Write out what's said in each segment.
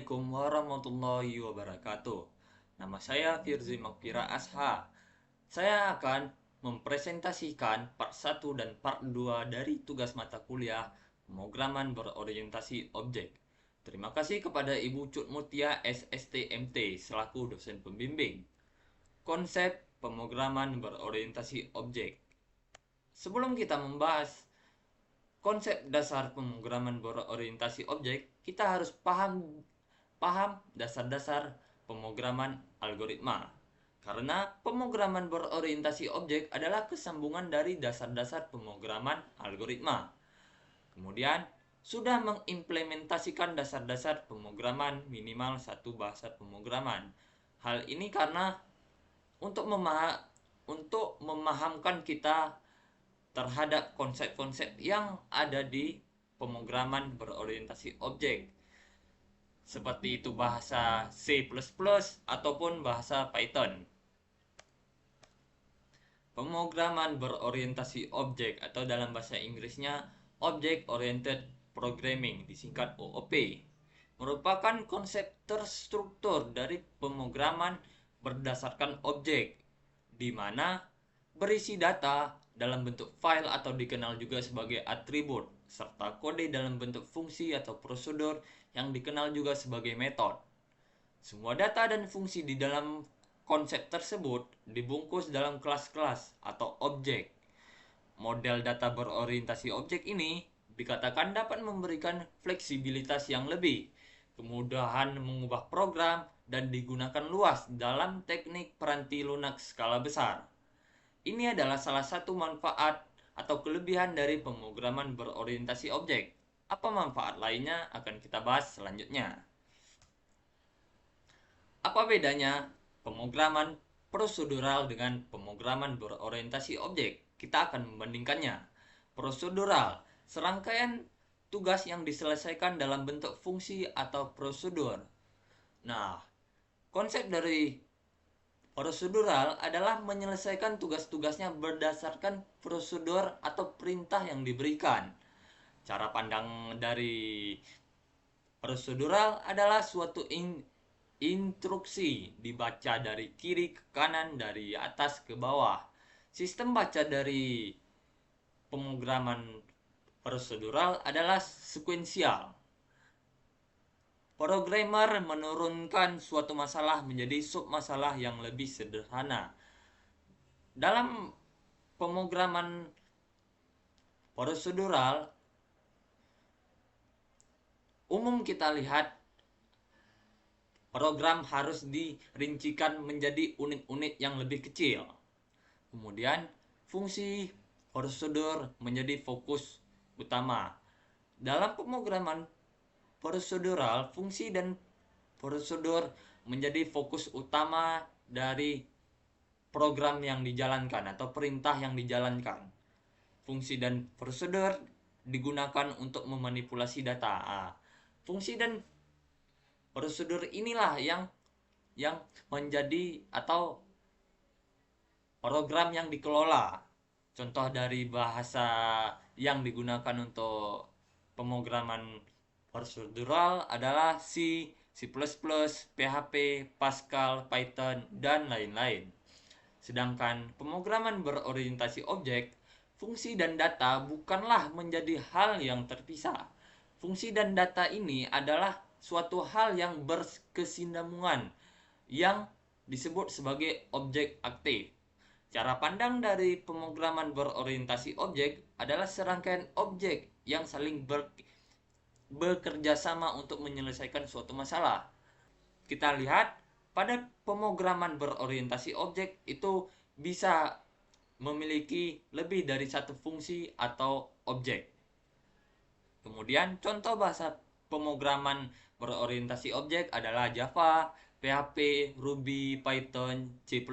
Assalamualaikum warahmatullahi wabarakatuh. Nama saya Firzi Makfira Asha. Saya akan mempresentasikan part 1 dan part 2 dari tugas mata kuliah pemrograman berorientasi objek. Terima kasih kepada Ibu Cut Mutia SSTMT selaku dosen pembimbing. Konsep pemrograman berorientasi objek. Sebelum kita membahas konsep dasar pemrograman berorientasi objek, kita harus paham dasar-dasar pemrograman algoritma. Karena pemrograman berorientasi objek adalah kesambungan dari dasar-dasar pemrograman algoritma. Kemudian, sudah mengimplementasikan dasar-dasar pemrograman minimal satu bahasa pemrograman. Hal ini karena untuk memahamkan kita terhadap konsep-konsep yang ada di pemrograman berorientasi objek, seperti itu bahasa C++ ataupun bahasa Python. Pemrograman berorientasi objek atau dalam bahasa Inggrisnya Object Oriented Programming, disingkat OOP, merupakan konsep terstruktur dari pemrograman berdasarkan objek, di mana berisi data dalam bentuk file atau dikenal juga sebagai atribut, serta kode dalam bentuk fungsi atau prosedur yang dikenal juga sebagai metode. Semua data dan fungsi di dalam konsep tersebut dibungkus dalam kelas-kelas atau objek. Model data berorientasi objek ini dikatakan dapat memberikan fleksibilitas yang lebih, kemudahan mengubah program, dan digunakan luas dalam teknik peranti lunak skala besar. Ini adalah salah satu manfaat atau kelebihan dari pemrograman berorientasi objek. Apa manfaat lainnya akan kita bahas selanjutnya. Apa bedanya pemrograman prosedural dengan pemrograman berorientasi objek? Kita akan membandingkannya. Prosedural, serangkaian tugas yang diselesaikan dalam bentuk fungsi atau prosedur. Nah, konsep dari prosedural adalah menyelesaikan tugas-tugasnya berdasarkan prosedur atau perintah yang diberikan. Cara pandang dari prosedural adalah suatu instruksi dibaca dari kiri ke kanan, dari atas ke bawah. Sistem baca dari pemrograman prosedural adalah sekuensial. Programmer menurunkan suatu masalah menjadi submasalah yang lebih sederhana. Dalam pemrograman prosedural, umum kita lihat program harus dirincikan menjadi unit-unit yang lebih kecil. Kemudian, fungsi prosedur menjadi fokus utama. Dalam pemrograman prosedural, fungsi dan prosedur menjadi fokus utama dari program yang dijalankan atau perintah yang dijalankan. Fungsi dan prosedur digunakan untuk memanipulasi data. Fungsi dan prosedur inilah yang menjadi atau program yang dikelola. Contoh dari bahasa yang digunakan untuk pemrograman prosedural adalah C, C++, PHP, Pascal, Python, dan lain-lain. Sedangkan pemrograman berorientasi objek, fungsi dan data bukanlah menjadi hal yang terpisah. Fungsi dan data ini adalah suatu hal yang berkesinambungan yang disebut sebagai objek aktif. Cara pandang dari pemrograman berorientasi objek adalah serangkaian objek yang saling bekerja sama untuk menyelesaikan suatu masalah. Kita lihat pada pemrograman berorientasi objek itu bisa memiliki lebih dari satu fungsi atau objek. Kemudian contoh bahasa pemrograman berorientasi objek adalah Java, PHP, Ruby, Python, C++,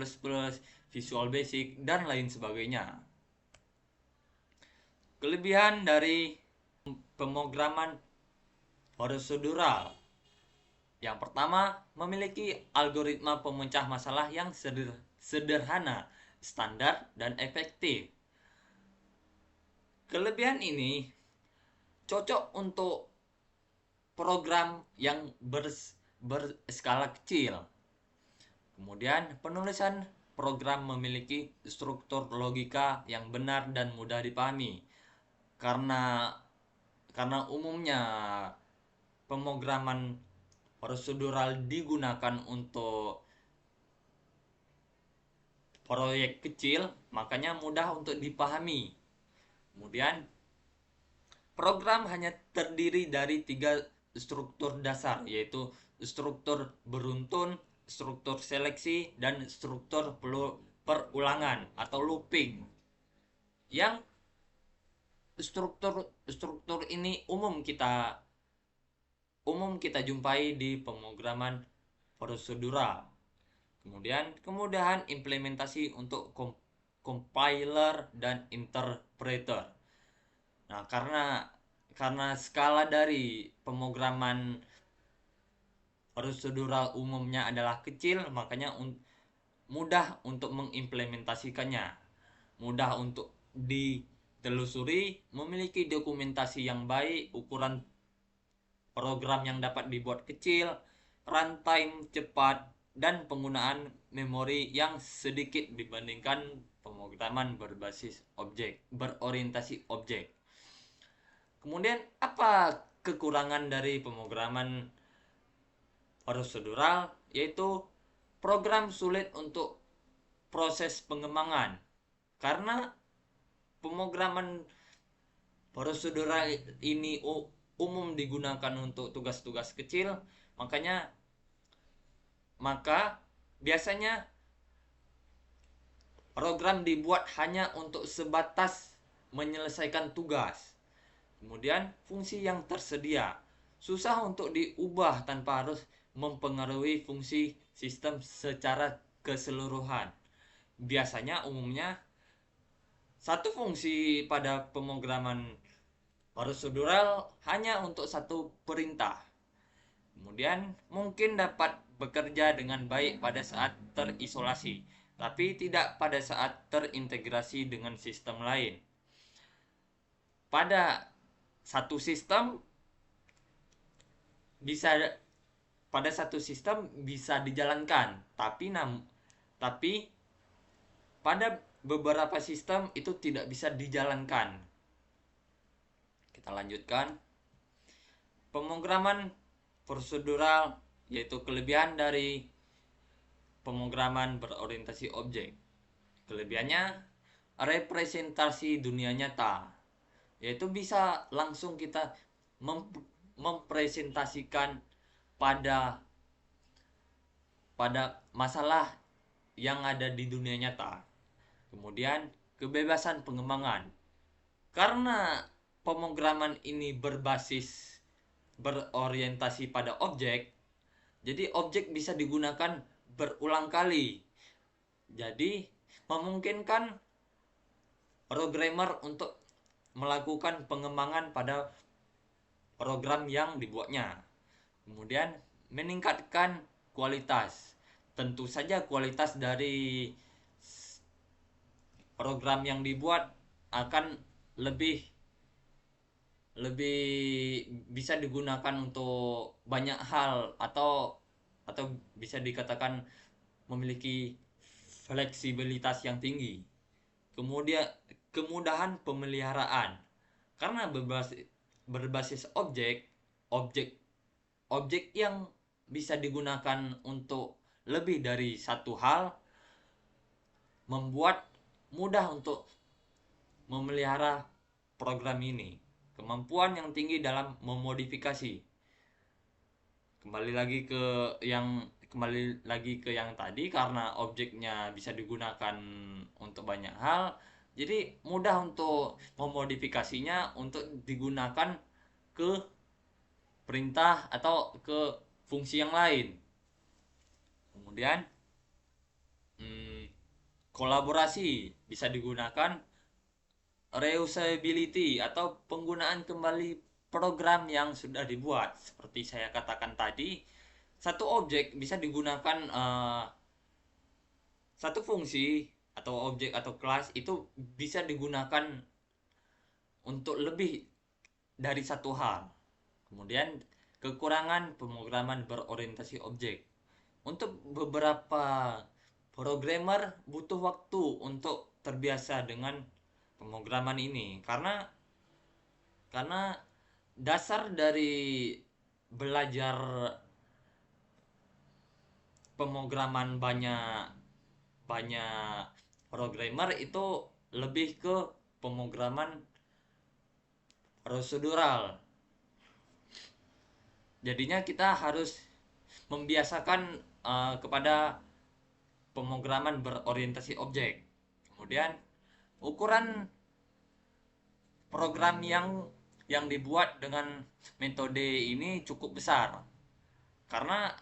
Visual Basic, dan lain sebagainya. Kelebihan dari pemrograman prosedural. Yang pertama, memiliki algoritma pemecah masalah yang sederhana, standar, dan efektif. Kelebihan ini cocok untuk program yang berskala kecil. Kemudian, penulisan program memiliki struktur logika yang benar dan mudah dipahami. Karena umumnya pemrograman prosedural digunakan untuk proyek kecil, makanya mudah untuk dipahami. Kemudian, program hanya terdiri dari 3 struktur dasar, yaitu struktur beruntun, struktur seleksi, dan struktur perulangan atau looping. Yang struktur ini umum kita jumpai di pemrograman prosedural. Kemudian kemudahan implementasi untuk compiler dan interpreter. Nah, karena skala dari pemrograman prosedural umumnya adalah kecil, makanya mudah untuk mengimplementasikannya, mudah untuk ditelusuri, memiliki dokumentasi yang baik, ukuran program yang dapat dibuat kecil, runtime cepat, dan penggunaan memori yang sedikit dibandingkan pemrograman berorientasi objek. Kemudian apa kekurangan dari pemrograman prosedural? Yaitu program sulit untuk proses pengembangan. Karena pemrograman prosedural ini umum digunakan untuk tugas-tugas kecil, maka biasanya program dibuat hanya untuk sebatas menyelesaikan tugas. Kemudian fungsi yang tersedia susah untuk diubah tanpa harus mempengaruhi fungsi sistem secara keseluruhan. Biasanya umumnya satu fungsi pada pemrograman prosedural hanya untuk satu perintah. Kemudian mungkin dapat bekerja dengan baik pada saat terisolasi, tapi tidak pada saat terintegrasi dengan sistem lain. Pada satu sistem bisa dijalankan, tapi pada beberapa sistem itu tidak bisa dijalankan. Kita lanjutkan. Pemrograman prosedural yaitu kelebihan dari pemrograman berorientasi objek. Kelebihannya representasi dunia nyata, yaitu bisa langsung kita mempresentasikan pada masalah yang ada di dunia nyata. Kemudian kebebasan pengembangan. Karena pemrograman ini berorientasi pada objek, jadi objek bisa digunakan berulang kali. Jadi memungkinkan programmer untuk melakukan pengembangan pada program yang dibuatnya. Kemudian meningkatkan kualitas. Tentu saja kualitas dari program yang dibuat akan lebih bisa digunakan untuk banyak hal, atau bisa dikatakan memiliki fleksibilitas yang tinggi. Kemudian kemudahan pemeliharaan. Karena berbasis objek yang bisa digunakan untuk lebih dari satu hal, membuat mudah untuk memelihara program ini. Kemampuan yang tinggi dalam memodifikasi. Kembali lagi ke yang tadi, karena objeknya bisa digunakan untuk banyak hal, jadi mudah untuk memodifikasinya untuk digunakan ke perintah atau ke fungsi yang lain. Kemudian kolaborasi bisa digunakan, reusability atau penggunaan kembali program yang sudah dibuat. Seperti saya katakan tadi, satu objek bisa digunakan, satu fungsi atau objek atau kelas itu bisa digunakan untuk lebih dari satu hal. Kemudian kekurangan pemrograman berorientasi objek. Untuk beberapa programmer butuh waktu untuk terbiasa dengan pemrograman ini karena dasar dari belajar pemrograman banyak banyak programmer itu lebih ke pemrograman prosedural. Jadinya kita harus membiasakan kepada pemrograman berorientasi objek. Kemudian ukuran program yang dibuat dengan metode ini cukup besar karena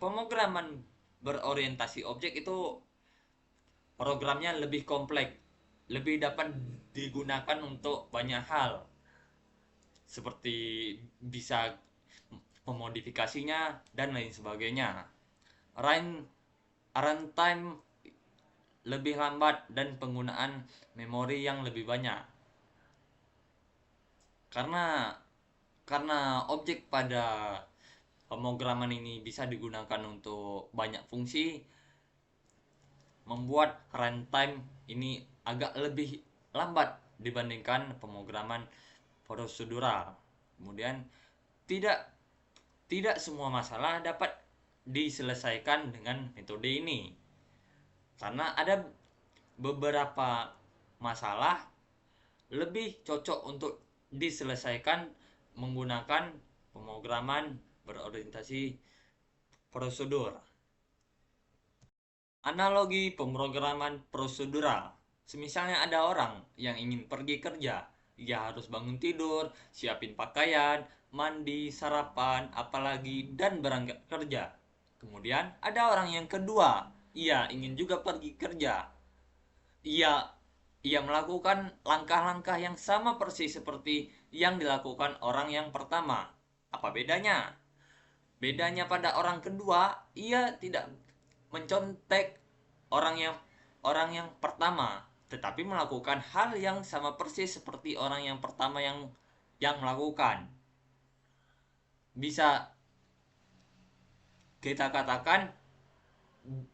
pemrograman berorientasi objek itu programnya lebih kompleks, lebih dapat digunakan untuk banyak hal seperti bisa memodifikasinya dan lain sebagainya. Run Runtime lebih lambat dan penggunaan memori yang lebih banyak. Karena karena objek pada pemrograman ini bisa digunakan untuk banyak fungsi, membuat runtime ini agak lebih lambat dibandingkan pemrograman prosedural. Kemudian tidak tidak semua masalah dapat diselesaikan dengan metode ini. Karena ada beberapa masalah lebih cocok untuk diselesaikan menggunakan pemrograman berorientasi prosedur. Analogi pemrograman prosedural. Semisalnya ada orang yang ingin pergi kerja, ia harus bangun tidur, siapin pakaian, mandi, sarapan, apalagi dan berangkat kerja. Kemudian ada orang yang kedua, ia ingin juga pergi kerja. Ia ia melakukan langkah-langkah yang sama persis seperti yang dilakukan orang yang pertama. Apa bedanya? Bedanya pada orang kedua, ia tidak mencontek orang yang pertama, tetapi melakukan hal yang sama persis seperti orang yang pertama yang melakukan. Bisa kita katakan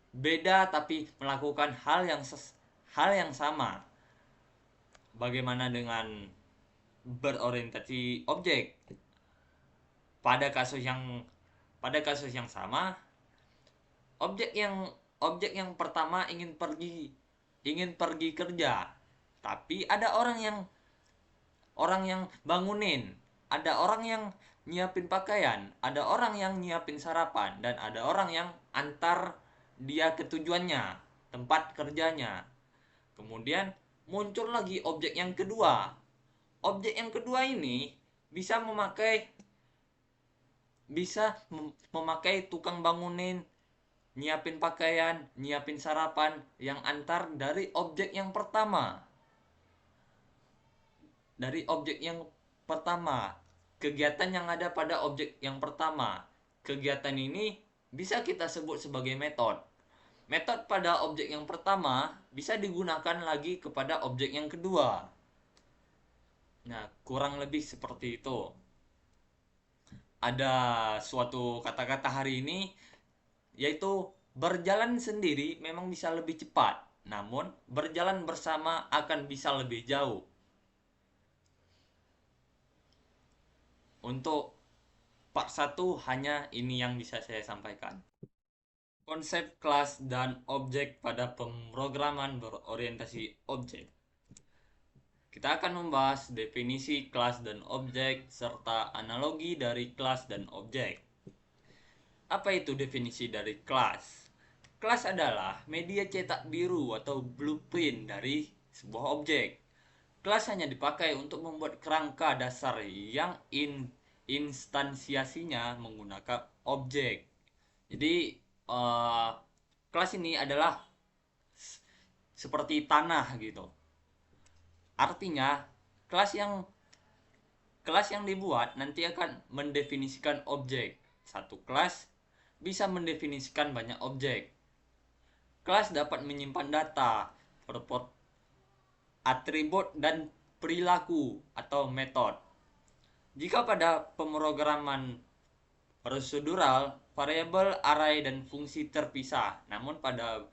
beda tapi melakukan hal yang sama. Bagaimana dengan berorientasi objek? Pada kasus yang sama, objek yang pertama ingin pergi kerja, tapi ada orang yang bangunin, ada orang yang nyiapin pakaian, ada orang yang nyiapin sarapan, dan ada orang yang antar dia ke tujuannya, tempat kerjanya. Kemudian muncul lagi objek yang kedua. Objek yang kedua ini bisa memakai tukang bangunin, nyiapin pakaian, nyiapin sarapan yang antar dari objek yang pertama. Dari objek yang pertama, kegiatan yang ada pada objek yang pertama. Kegiatan ini bisa kita sebut sebagai metode. Metode pada objek yang pertama bisa digunakan lagi kepada objek yang kedua. Nah, kurang lebih seperti itu. Ada suatu kata-kata hari ini, yaitu berjalan sendiri memang bisa lebih cepat, namun berjalan bersama akan bisa lebih jauh. Untuk part 1 hanya ini yang bisa saya sampaikan. Konsep kelas dan objek pada pemrograman berorientasi objek. Kita akan membahas definisi kelas dan objek serta analogi dari kelas dan objek. Apa itu definisi dari kelas? Kelas adalah media cetak biru atau blueprint dari sebuah objek. Kelas hanya dipakai untuk membuat kerangka dasar yang instansiasinya menggunakan objek. Jadi kelas ini adalah seperti tanah gitu. Artinya kelas yang dibuat nanti akan mendefinisikan objek. Satu kelas bisa mendefinisikan banyak objek. Kelas dapat menyimpan data, atribut dan perilaku atau metode. Jika pada pemrograman prosedural, variabel, array, dan fungsi terpisah. Namun pada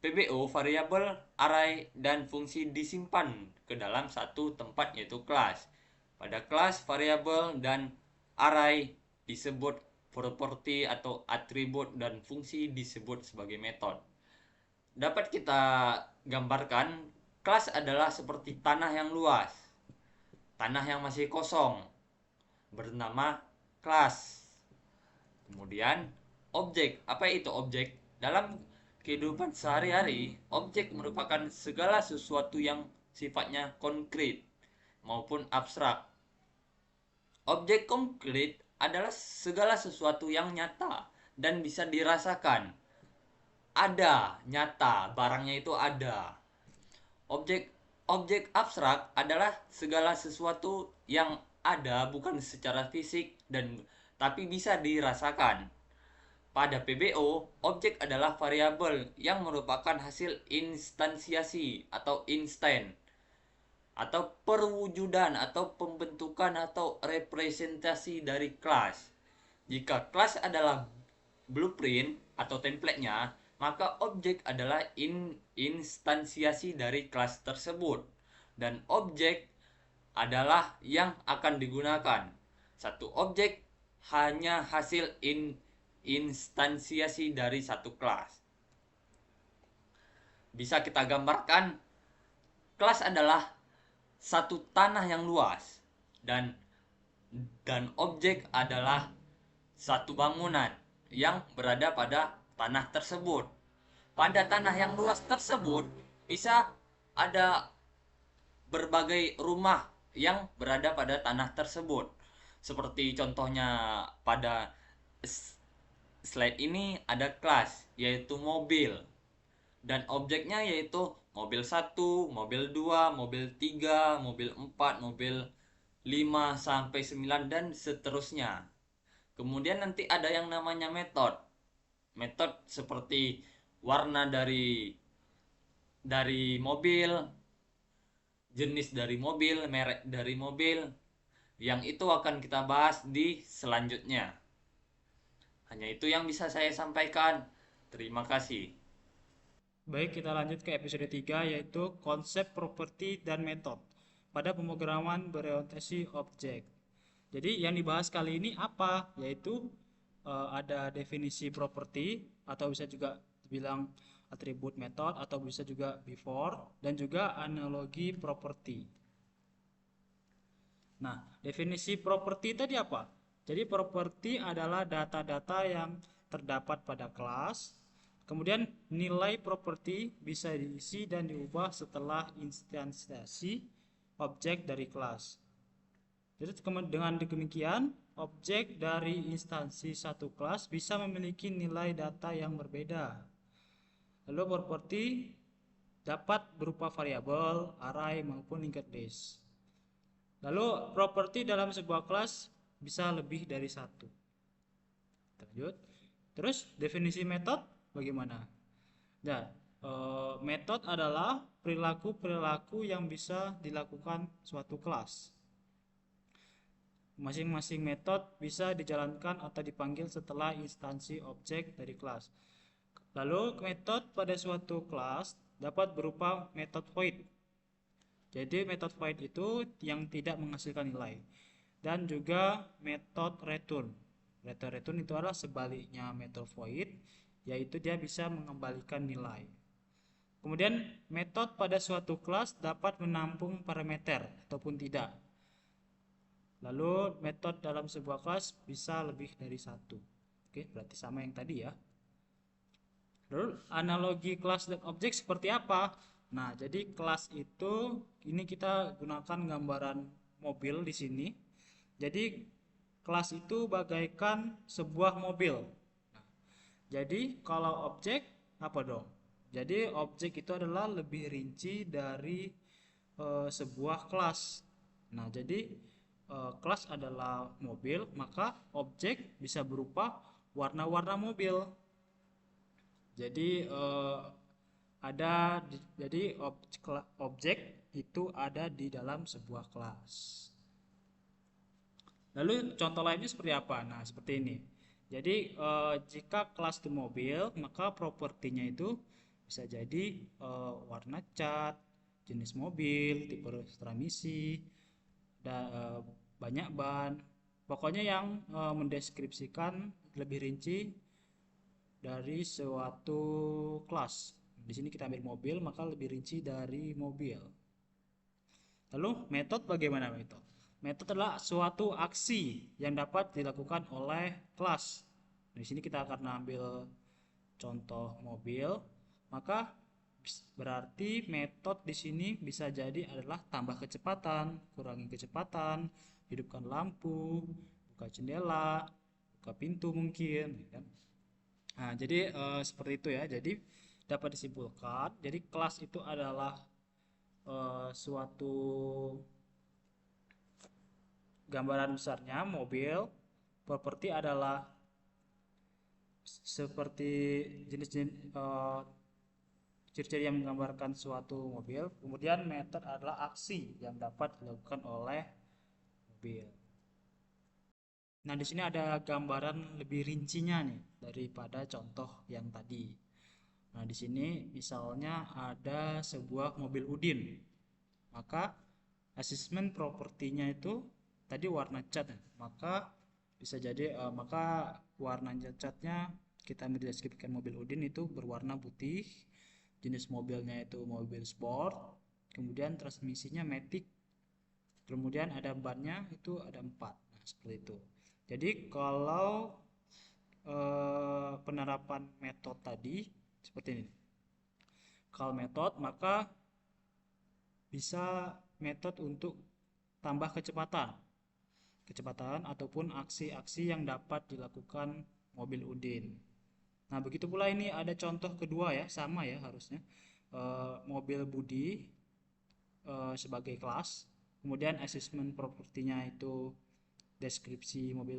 PBO, variabel, array, dan fungsi disimpan ke dalam satu tempat yaitu kelas. Pada kelas, variabel dan array disebut properti atau atribut dan fungsi disebut sebagai metode. Dapat kita gambarkan, kelas adalah seperti tanah yang luas, tanah yang masih kosong, bernama kelas. Kemudian objek, apa itu objek? Dalam kehidupan sehari-hari, objek merupakan segala sesuatu yang sifatnya konkret maupun abstrak. Objek konkret adalah segala sesuatu yang nyata dan bisa dirasakan. Ada, nyata, barangnya itu ada. Objek objek abstrak adalah segala sesuatu yang ada bukan secara fisik dan tapi bisa dirasakan. Pada PBO, objek adalah variabel yang merupakan hasil instansiasi atau instan atau perwujudan atau pembentukan atau representasi dari kelas. Jika kelas adalah blueprint atau template-nya, maka objek adalah instansiasi dari kelas tersebut. Dan objek adalah yang akan digunakan. Satu objek hanya hasil instansiasi dari satu kelas. Bisa kita gambarkan, kelas adalah satu tanah yang luas dan objek adalah satu bangunan yang berada pada tanah tersebut. Pada tanah yang luas tersebut bisa ada berbagai rumah yang berada pada tanah tersebut. Seperti contohnya pada slide ini ada kelas yaitu mobil dan objeknya yaitu mobil 1, mobil 2, mobil 3, mobil 4, mobil 5 sampai 9 dan seterusnya. Kemudian nanti ada yang namanya metode. Metode seperti warna dari mobil, jenis dari mobil, merek dari mobil, yang itu akan kita bahas di selanjutnya. Hanya itu yang bisa saya sampaikan. Terima kasih. Baik, kita lanjut ke episode 3 yaitu konsep properti dan metode pada pemrograman berorientasi objek. Jadi yang dibahas kali ini apa? Yaitu ada definisi properti atau bisa juga dibilang atribut metode atau bisa juga before dan juga analogi properti. Nah, definisi properti tadi apa? Jadi properti adalah data-data yang terdapat pada kelas. Kemudian nilai properti bisa diisi dan diubah setelah instansiasi objek dari kelas. Jadi dengan demikian, objek dari instansi satu kelas bisa memiliki nilai data yang berbeda. Lalu properti dapat berupa variabel, array maupun linked list. Lalu properti dalam sebuah kelas bisa lebih dari satu. Lanjut. Terus definisi metode bagaimana? Nah, metode adalah perilaku-perilaku yang bisa dilakukan suatu kelas. Masing-masing metode bisa dijalankan atau dipanggil setelah instansi objek dari kelas. Lalu metode pada suatu kelas dapat berupa metode void. Jadi metode void itu yang tidak menghasilkan nilai. Dan juga metode return. Metode return itu adalah sebaliknya metode void, yaitu dia bisa mengembalikan nilai. Kemudian metode pada suatu kelas dapat menampung parameter ataupun tidak. Lalu metode dalam sebuah kelas bisa lebih dari satu. Oke, berarti sama yang tadi ya. Lalu analogi kelas dan objek seperti apa? Nah, jadi kelas itu ini kita gunakan gambaran mobil di sini. Jadi kelas itu bagaikan sebuah mobil. Nah, jadi kalau objek apa dong? Jadi objek itu adalah lebih rinci dari sebuah kelas. Nah, jadi kelas adalah mobil, maka objek bisa berupa warna-warna mobil. Jadi jadi objek itu ada di dalam sebuah kelas. Lalu contoh lainnya seperti apa? Nah, seperti ini. Jadi, jika kelas itu mobil, maka propertinya itu bisa jadi warna cat, jenis mobil, tipe transmisi, banyak ban. Pokoknya yang mendeskripsikan lebih rinci dari suatu kelas. Di sini kita ambil mobil, maka lebih rinci dari mobil. Lalu metode bagaimana metode? Metode adalah suatu aksi yang dapat dilakukan oleh kelas. Di sini kita akan ambil contoh mobil, maka berarti metode di sini bisa jadi adalah tambah kecepatan, kurangi kecepatan, hidupkan lampu, buka jendela, buka pintu mungkin, ya kan? Nah, jadi seperti itu ya. Jadi dapat disimpulkan, jadi kelas itu adalah suatu gambaran besarnya mobil. Properti adalah seperti jenis-jenis ciri-ciri yang menggambarkan suatu mobil. Kemudian method adalah aksi yang dapat dilakukan oleh mobil. Nah, di sini ada gambaran lebih rincinya nih daripada contoh yang tadi. Nah, di sini misalnya ada sebuah mobil Udin. Maka asesmen propertinya itu tadi warna cat ya. Maka bisa jadi maka warna catnya kita mendeskripsikan mobil Udin itu berwarna putih, jenis mobilnya itu mobil sport, kemudian transmisinya matic, kemudian ada bannya itu ada 4. Nah, seperti itu. Jadi kalau penerapan metode tadi seperti ini. Kalau metode maka bisa metode untuk tambah kecepatan ataupun aksi-aksi yang dapat dilakukan mobil Udin. Nah, begitu pula ini ada contoh kedua ya, sama ya harusnya. Mobil Budi sebagai kelas, kemudian assessment propertinya itu deskripsi mobil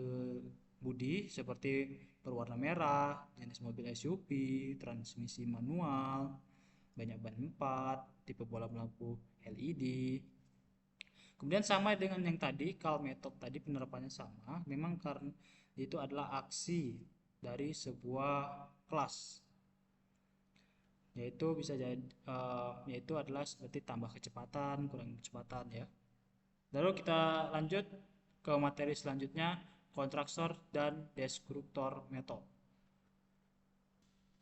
Budi seperti berwarna merah, jenis mobil SUV, transmisi manual, banyak ban 4, tipe bola lampu LED. Kemudian sama dengan yang tadi, kalau metode tadi penerapannya sama, memang karena itu adalah aksi dari sebuah kelas, yaitu bisa jadi yaitu adalah seperti tambah kecepatan, kurangi kecepatan ya. Lalu kita lanjut ke materi selanjutnya, konstruktor dan deskriptor metode.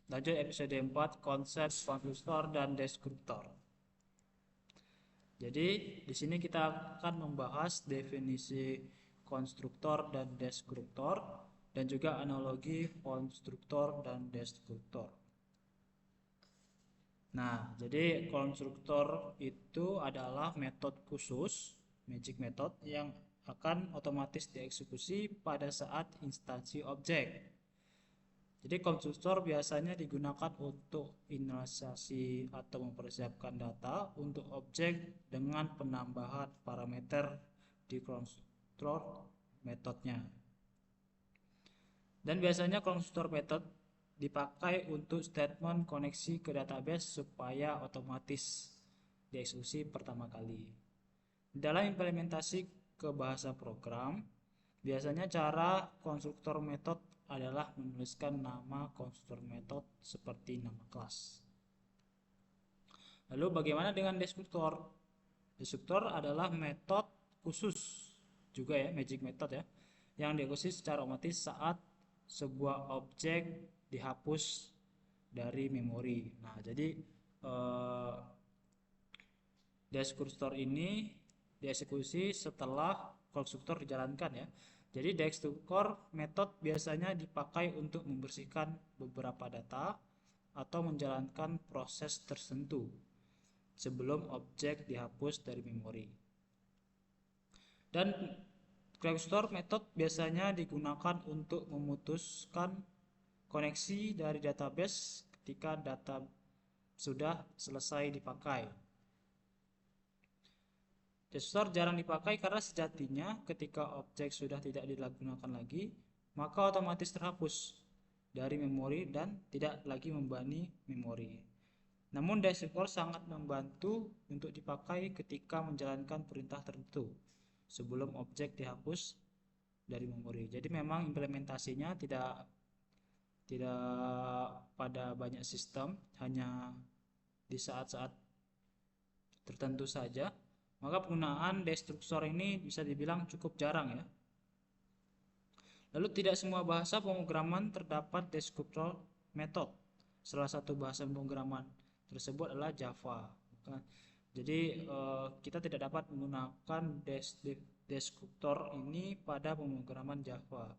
Lanjut episode 4, konsep konstruktor dan deskriptor. Jadi di sini kita akan membahas definisi konstruktor dan deskriptor dan juga analogi konstruktor dan deskriptor. Nah, jadi konstruktor itu adalah metode khusus, magic method yang akan otomatis dieksekusi pada saat instansi objek. Jadi konstruktor biasanya digunakan untuk inisialisasi atau mempersiapkan data untuk objek dengan penambahan parameter di konstruktor metodenya. Dan biasanya konstruktor metode dipakai untuk statement koneksi ke database supaya otomatis dieksekusi pertama kali. Dalam implementasi ke bahasa program, biasanya cara konstruktor metode adalah menuliskan nama konstruktor metode seperti nama kelas. Lalu bagaimana dengan deskriptor? Deskriptor adalah metode khusus juga ya, magic method ya, yang dieksekusi secara otomatis saat sebuah objek dihapus dari memori. Nah, jadi deskriptor ini dieksekusi setelah konstruktor dijalankan ya. Jadi deskriptor metode biasanya dipakai untuk membersihkan beberapa data atau menjalankan proses tertentu sebelum objek dihapus dari memori. Dan konstruktor metode biasanya digunakan untuk memutuskan koneksi dari database ketika data sudah selesai dipakai. Deskriptor jarang dipakai karena sejatinya ketika objek sudah tidak digunakan lagi, maka otomatis terhapus dari memori dan tidak lagi membebani memori. Namun deskriptor sangat membantu untuk dipakai ketika menjalankan perintah tertentu sebelum objek dihapus dari memori. Jadi memang implementasinya tidak tidak pada banyak sistem, hanya di saat-saat tertentu saja. Maka penggunaan destruktor ini bisa dibilang cukup jarang ya. Lalu tidak semua bahasa pemrograman terdapat deskriptor method. Salah satu bahasa pemrograman tersebut adalah Java. Jadi kita tidak dapat menggunakan deskriptor ini pada pemrograman Java.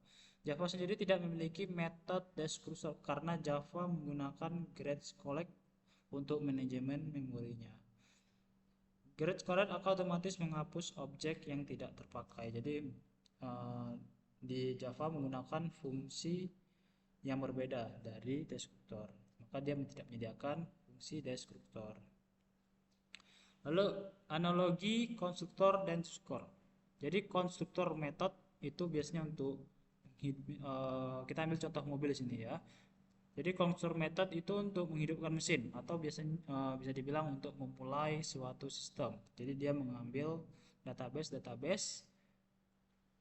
Java sendiri tidak memiliki metode deskriptor karena Java menggunakan Great Collect untuk manajemen memorinya. Great Collect akan otomatis menghapus objek yang tidak terpakai. Jadi di Java menggunakan fungsi yang berbeda dari deskriptor, maka dia tidak menyediakan fungsi deskriptor. Lalu analogi konstruktor dan skor. Jadi konstruktor method itu biasanya untuk kita ambil contoh mobil di sini ya. Jadi konstruktor method itu untuk menghidupkan mesin atau biasanya bisa dibilang untuk memulai suatu sistem. Jadi dia mengambil database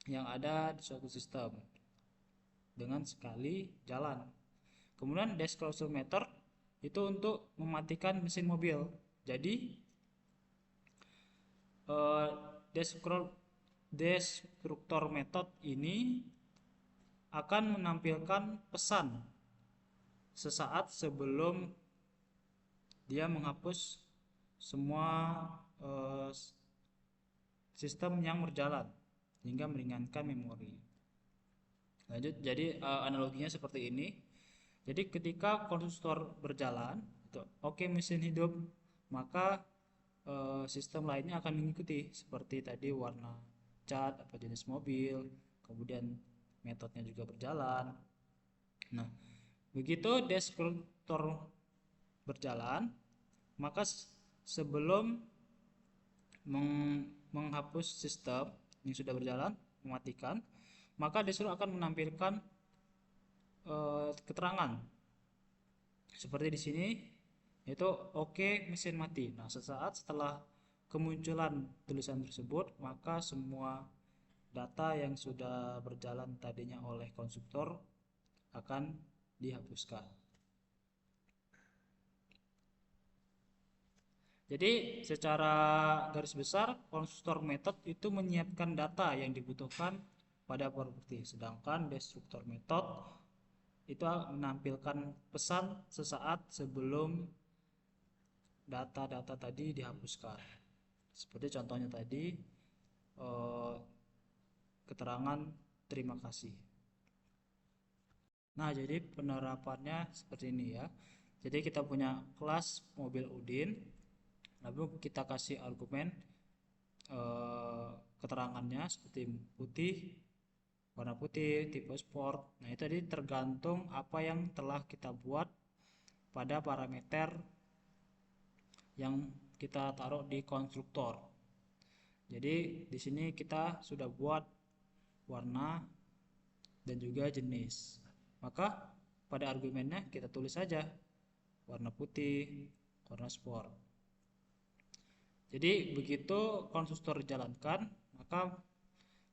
yang ada di suatu sistem dengan sekali jalan. Kemudian desclosure method itu untuk mematikan mesin mobil. Jadi destruktor method ini akan menampilkan pesan sesaat sebelum dia menghapus semua sistem yang berjalan hingga meringankan memori. Lanjut, jadi analoginya seperti ini. Jadi ketika konstruktor berjalan, oke, mesin hidup, maka sistem lainnya akan mengikuti seperti tadi warna cat, apa jenis mobil, kemudian metodenya juga berjalan. Nah, begitu deskriptor berjalan, maka sebelum menghapus sistem yang sudah berjalan, mematikan, maka deskriptor akan menampilkan keterangan seperti di sini, yaitu oke, mesin mati. Nah, sesaat setelah kemunculan tulisan tersebut, maka semua data yang sudah berjalan tadinya oleh konstruktor akan dihapuskan. Jadi secara garis besar konstruktor method itu menyiapkan data yang dibutuhkan pada properti, sedangkan destruktor method itu menampilkan pesan sesaat sebelum data-data tadi dihapuskan. Seperti contohnya tadi keterangan terima kasih. Nah, jadi penerapannya seperti ini ya. Jadi kita punya kelas mobil Udin, lalu kita kasih argumen keterangannya seperti putih, warna putih, tipe sport. Nah, itu tadi tergantung apa yang telah kita buat pada parameter yang kita taruh di konstruktor. Jadi di sini kita sudah buat warna dan juga jenis. Maka pada argumennya kita tulis saja warna putih, warna sport. Jadi begitu konstruktor dijalankan, maka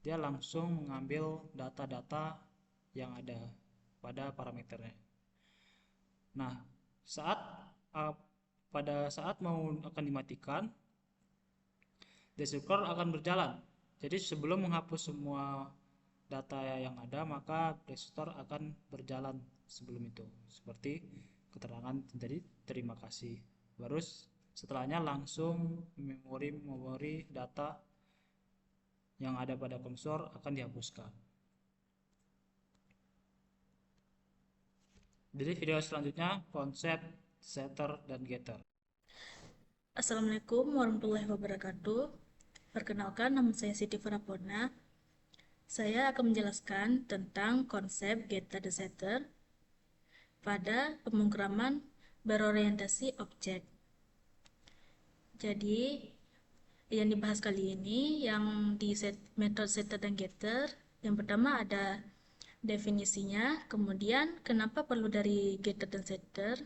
dia langsung mengambil data-data yang ada pada parameternya. Nah, pada saat mau akan dimatikan, destruktor akan berjalan. Jadi sebelum menghapus semua data yang ada, maka destruktor akan berjalan sebelum itu. Seperti keterangan tadi terima kasih. Baru setelahnya langsung memori data yang ada pada konstruktor akan dihapuskan. Jadi video selanjutnya konsep setter dan getter. Assalamualaikum warahmatullahi wabarakatuh. Perkenalkan, nama saya Siti Farapona. Saya akan menjelaskan tentang konsep getter dan setter pada pemrograman berorientasi objek. Jadi, yang dibahas kali ini yang di metode setter dan getter, yang pertama ada definisinya, kemudian kenapa perlu dari getter dan setter,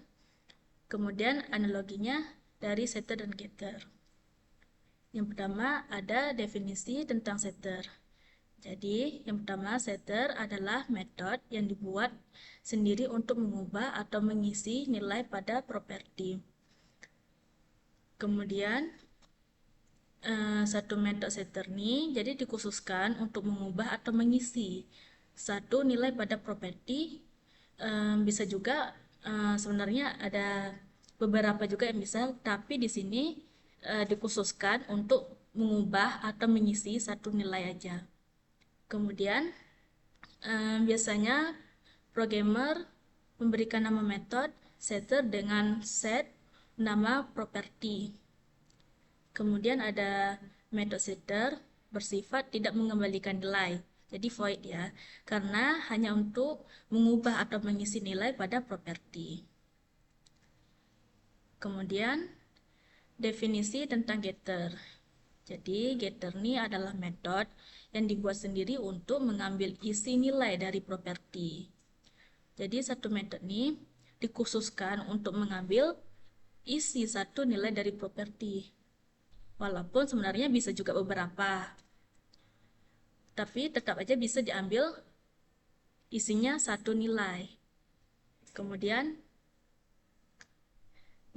kemudian analoginya dari setter dan getter. Yang pertama ada definisi tentang setter. Jadi, yang pertama, setter adalah metode yang dibuat sendiri untuk mengubah atau mengisi nilai pada properti. Kemudian, satu metode setter ini jadi dikhususkan untuk mengubah atau mengisi satu nilai pada properti. Bisa juga sebenarnya ada beberapa juga yang bisa, tapi di sini dikhususkan untuk mengubah atau mengisi satu nilai aja. Kemudian biasanya programmer memberikan nama metode setter dengan set nama properti. Kemudian ada metode setter bersifat tidak mengembalikan nilai, jadi void ya, karena hanya untuk mengubah atau mengisi nilai pada properti. Kemudian definisi tentang getter. Jadi getter ini adalah metode yang dibuat sendiri untuk mengambil isi nilai dari properti. Jadi satu metode ini dikhususkan untuk mengambil isi satu nilai dari properti. Walaupun sebenarnya bisa juga beberapa, tapi tetap aja bisa diambil isinya satu nilai. Kemudian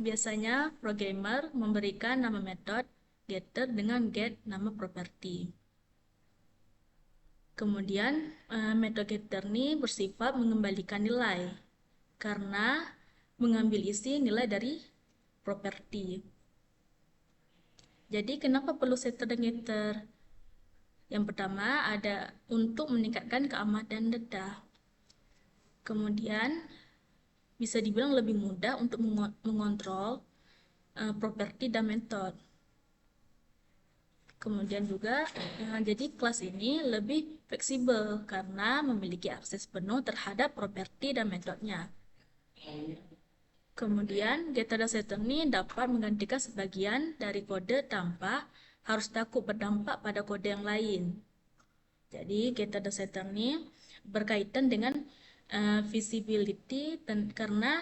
biasanya programmer memberikan nama metode getter dengan get nama properti. Kemudian metode getter ini bersifat mengembalikan nilai karena mengambil isi nilai dari properti. Jadi kenapa perlu setter dan getter? Yang pertama ada untuk meningkatkan keamanan data. Kemudian bisa dibilang lebih mudah untuk mengontrol properti dan metode. Kemudian juga jadi kelas ini lebih fleksibel karena memiliki akses penuh terhadap properti dan metodenya. Kemudian getter dan setter ini dapat menggantikan sebagian dari kode tanpa harus takut berdampak pada kode yang lain. Jadi getter dan setter ini berkaitan dengan visibility karena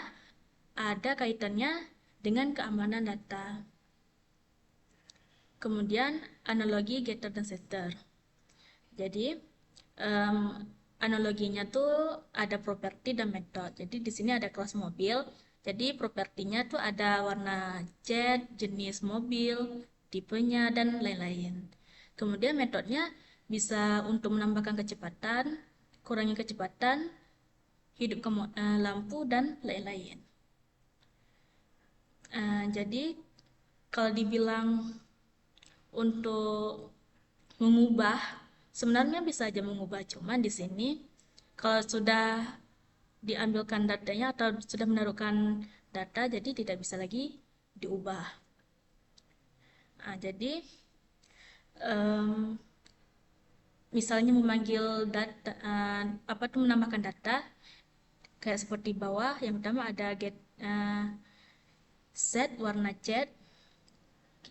ada kaitannya dengan keamanan data. Kemudian analogi getter dan setter. Jadi analoginya tuh ada properti dan metode. Jadi di sini ada kelas mobil. Jadi propertinya tuh ada warna cat, jenis mobil, tipenya, dan lain-lain. Kemudian metodenya bisa untuk menambahkan kecepatan, kurangi kecepatan, hidup lampu, dan lain-lain. Jadi kalau dibilang untuk mengubah, sebenarnya bisa aja mengubah, cuman di sini kalau sudah diambilkan datanya atau sudah menaruhkan data, jadi tidak bisa lagi diubah. Jadi misalnya memanggil data, menambahkan data, kayak seperti bawah. Yang pertama ada get set warna cat.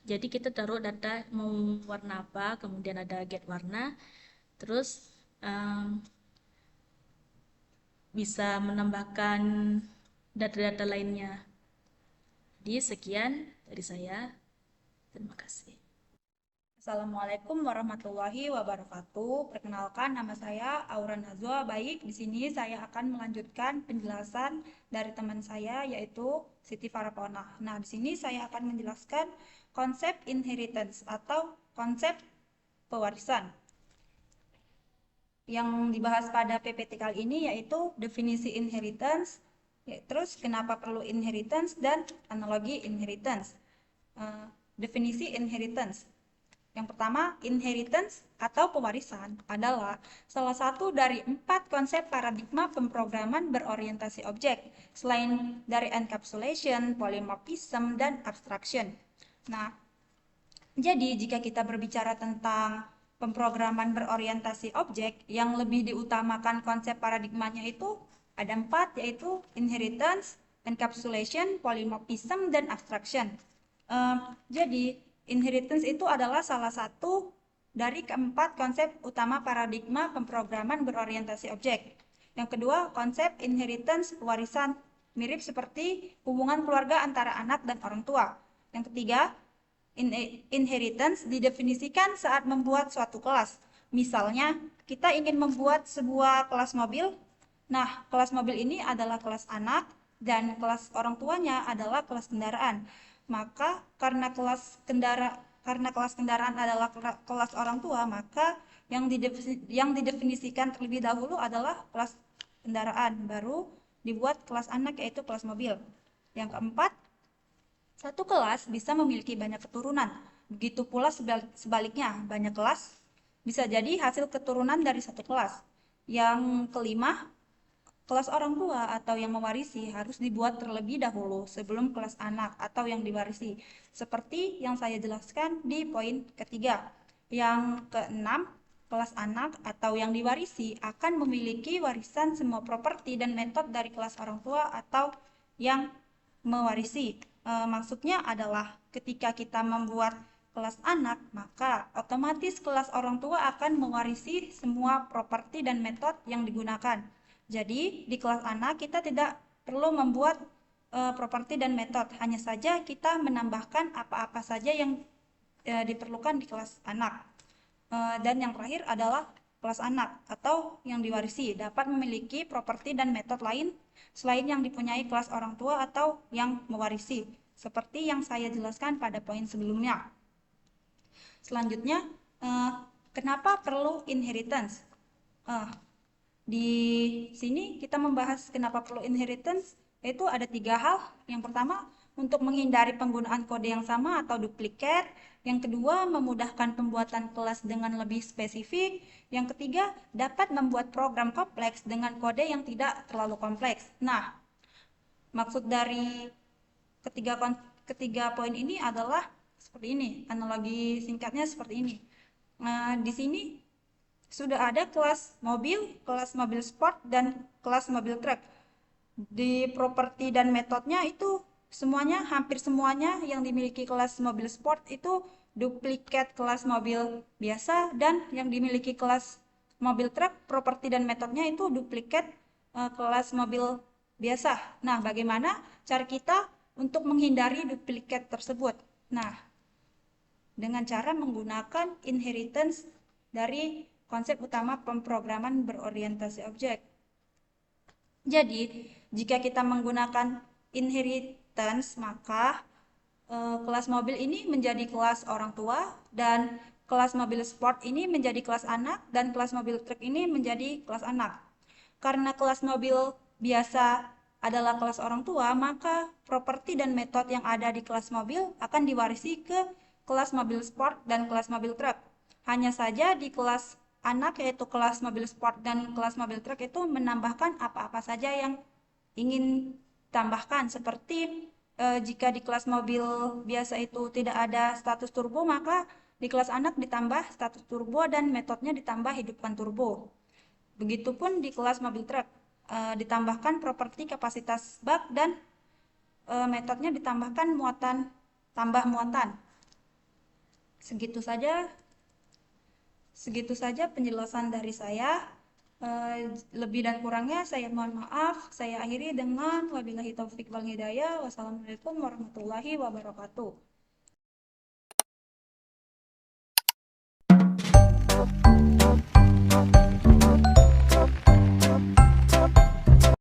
Jadi kita taruh data mau warna apa, kemudian ada get warna, terus bisa menambahkan data-data lainnya. Jadi sekian dari saya. Terima kasih. Assalamualaikum warahmatullahi wabarakatuh. Perkenalkan, nama saya Aura Nazwa. Baik, di sini saya akan melanjutkan penjelasan dari teman saya yaitu Siti Farapona. Nah, di sini saya akan menjelaskan konsep inheritance atau konsep pewarisan. Yang dibahas pada PPT kali ini yaitu definisi inheritance, terus kenapa perlu inheritance dan analogi inheritance. Definisi inheritance. Yang pertama, inheritance atau pewarisan adalah salah satu dari 4 konsep paradigma pemrograman berorientasi objek, selain dari encapsulation, polymorphism, dan abstraction. Nah, jadi jika kita berbicara tentang pemrograman berorientasi objek, yang lebih diutamakan konsep paradigmanya itu ada 4, yaitu inheritance, encapsulation, polymorphism, dan abstraction. Jadi inheritance itu adalah salah satu dari keempat konsep utama paradigma pemrograman berorientasi objek. Yang kedua, konsep inheritance pewarisan, mirip seperti hubungan keluarga antara anak dan orang tua. Yang ketiga, inheritance didefinisikan saat membuat suatu kelas. Misalnya, kita ingin membuat sebuah kelas mobil. Nah, kelas mobil ini adalah kelas anak dan kelas orang tuanya adalah kelas kendaraan. Maka karena kelas kendaraan adalah kelas orang tua, maka yang didefinisikan terlebih dahulu adalah kelas kendaraan, baru dibuat kelas anak yaitu kelas mobil. Yang keempat, satu kelas bisa memiliki banyak keturunan. Begitu pula sebaliknya, banyak kelas bisa jadi hasil keturunan dari satu kelas. Yang kelima, kelas orang tua atau yang mewarisi harus dibuat terlebih dahulu sebelum kelas anak atau yang diwarisi, seperti yang saya jelaskan di poin ketiga. Yang keenam, kelas anak atau yang diwarisi akan memiliki warisan semua properti dan metode dari kelas orang tua atau yang mewarisi. Maksudnya adalah ketika kita membuat kelas anak, maka otomatis kelas orang tua akan mewarisi semua properti dan metode yang digunakan. Jadi, di kelas anak kita tidak perlu membuat properti dan metode, hanya saja kita menambahkan apa-apa saja yang diperlukan di kelas anak. Dan yang terakhir adalah kelas anak atau yang diwarisi dapat memiliki properti dan metode lain selain yang dipunyai kelas orang tua atau yang mewarisi, seperti yang saya jelaskan pada poin sebelumnya. Selanjutnya, kenapa perlu inheritance? Di sini kita membahas kenapa perlu inheritance, yaitu ada 3 hal. Yang pertama, untuk menghindari penggunaan kode yang sama atau duplikat. Yang kedua, memudahkan pembuatan kelas dengan lebih spesifik. Yang ketiga, dapat membuat program kompleks dengan kode yang tidak terlalu kompleks. Nah, maksud dari ketiga poin ini adalah seperti ini. Analogi singkatnya seperti ini. Nah, di sini sudah ada kelas mobil sport, dan kelas mobil truk. Di properti dan metodenya itu hampir semuanya yang dimiliki kelas mobil sport itu duplikat kelas mobil biasa, dan yang dimiliki kelas mobil truk properti dan metodenya itu duplikat kelas mobil biasa. Nah, bagaimana cara kita untuk menghindari duplikat tersebut? Nah, dengan cara menggunakan inheritance dari konsep utama pemrograman berorientasi objek. Jadi, jika kita menggunakan inheritance, maka kelas mobil ini menjadi kelas orang tua, dan kelas mobil sport ini menjadi kelas anak, dan kelas mobil truk ini menjadi kelas anak. Karena kelas mobil biasa adalah kelas orang tua, maka properti dan metode yang ada di kelas mobil akan diwarisi ke kelas mobil sport dan kelas mobil truk. Hanya saja di kelas anak, yaitu kelas mobil sport dan kelas mobil truk, itu menambahkan apa-apa saja yang ingin tambahkan, seperti jika di kelas mobil biasa itu tidak ada status turbo, maka di kelas anak ditambah status turbo dan metodenya ditambah hidupkan turbo. Begitupun di kelas mobil truk ditambahkan properti kapasitas bak, dan metodenya ditambahkan tambah muatan. Segitu saja penjelasan dari saya. Lebih dan kurangnya saya mohon maaf. Saya akhiri dengan wabillahi taufik wal hidayah. Wassalamualaikum warahmatullahi wabarakatuh.